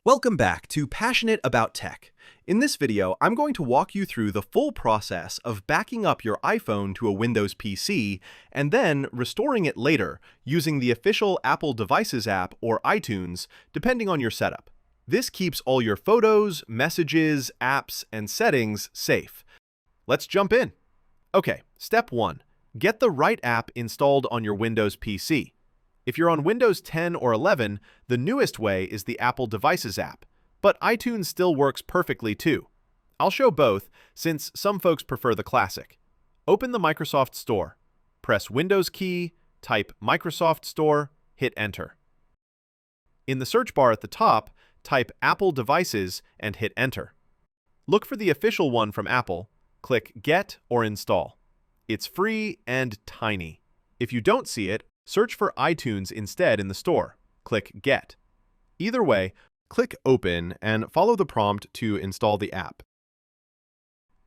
Welcome back to Passionate About Tech. In this video, I'm going to walk you through the full process of backing up your iPhone to a Windows PC and then restoring it later using the official Apple Devices app or iTunes, depending on your setup. This keeps all your photos, messages, apps, and settings safe. Let's jump in. Okay, step 1. Get the right app installed on your Windows PC. If you're on Windows 10 or 11, the newest way is the Apple Devices app, but iTunes still works perfectly too. I'll show both, since some folks prefer the classic. Open the Microsoft Store. Press Windows key, type Microsoft Store, hit Enter. In the search bar at the top, type Apple Devices and hit Enter. Look for the official one from Apple, click Get or Install. It's free and tiny. If you don't see it, search for iTunes instead in the store. Click Get. Either way, click Open and follow the prompt to install the app.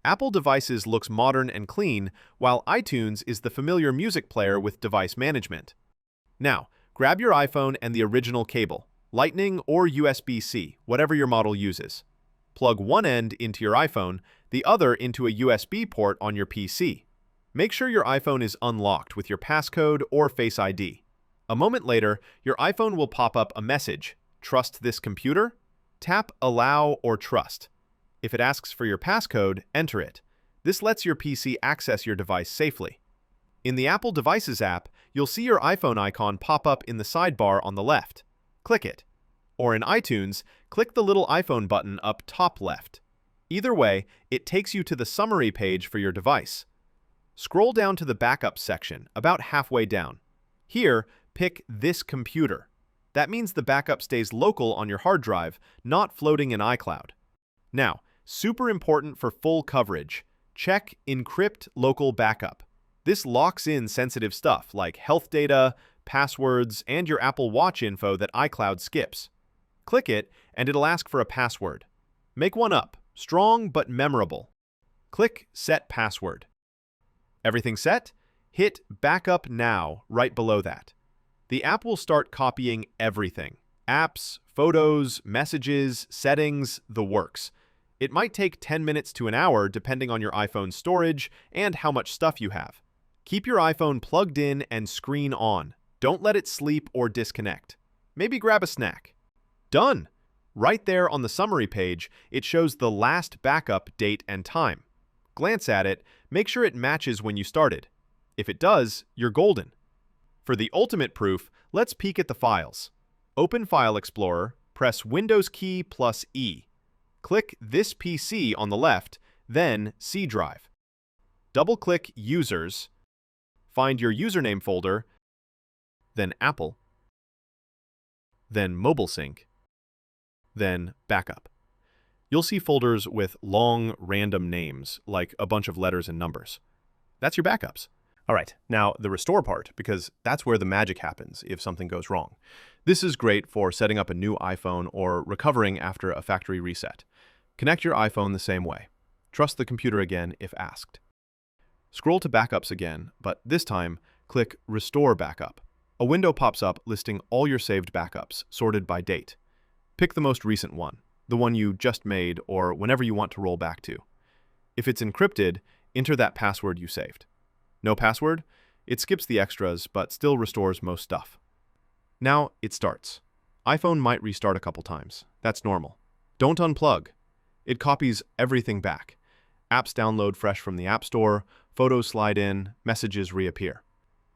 Apple Devices looks modern and clean, while iTunes is the familiar music player with device management. Now, grab your iPhone and the original cable, Lightning or USB-C, whatever your model uses. Plug one end into your iPhone, the other into a USB port on your PC. Make sure your iPhone is unlocked with your passcode or Face ID. A moment later, your iPhone will pop up a message, "Trust this computer?" Tap Allow or Trust. If it asks for your passcode, enter it. This lets your PC access your device safely. In the Apple Devices app, you'll see your iPhone icon pop up in the sidebar on the left. Click it. Or in iTunes, click the little iPhone button up top left. Either way, it takes you to the summary page for your device. Scroll down to the Backup section, about halfway down. Here, pick This Computer. That means the backup stays local on your hard drive, not floating in iCloud. Now, super important for full coverage, check Encrypt Local Backup. This locks in sensitive stuff like health data, passwords, and your Apple Watch info that iCloud skips. Click it, and it'll ask for a password. Make one up, strong but memorable. Click Set Password. Everything set? Hit Backup Now right below that. The app will start copying everything. Apps, photos, messages, settings, the works. It might take 10 minutes to an hour depending on your iPhone's storage and how much stuff you have. Keep your iPhone plugged in and screen on. Don't let it sleep or disconnect. Maybe grab a snack. Done! Right there on the summary page, it shows the last backup date and time. Glance at it, make sure it matches when you started. If it does, you're golden. For the ultimate proof, let's peek at the files. Open File Explorer, press Windows key plus E. Click This PC on the left, then C drive. Double-click Users, find your username folder, then Apple, then Mobile Sync, then Backup. You'll see folders with long, random names, like a bunch of letters and numbers. That's your backups. All right, now the restore part, because that's where the magic happens if something goes wrong. This is great for setting up a new iPhone or recovering after a factory reset. Connect your iPhone the same way. Trust the computer again if asked. Scroll to Backups again, but this time, click Restore Backup. A window pops up listing all your saved backups, sorted by date. Pick the most recent one, the one you just made or whenever you want to roll back to. If it's encrypted, enter that password you saved. No password? It skips the extras but still restores most stuff. Now it starts. iPhone might restart a couple times. That's normal. Don't unplug. It copies everything back. Apps download fresh from the App Store, photos slide in, messages reappear.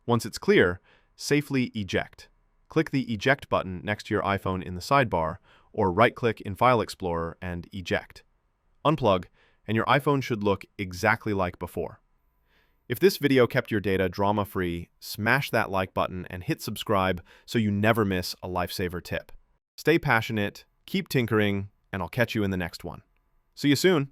Once it's clear, safely eject. Click the Eject button next to your iPhone in the sidebar, or right-click in File Explorer and eject. Unplug, and your iPhone should look exactly like before. If this video kept your data drama-free, smash that like button and hit subscribe so you never miss a lifesaver tip. Stay passionate, keep tinkering, and I'll catch you in the next one. See you soon!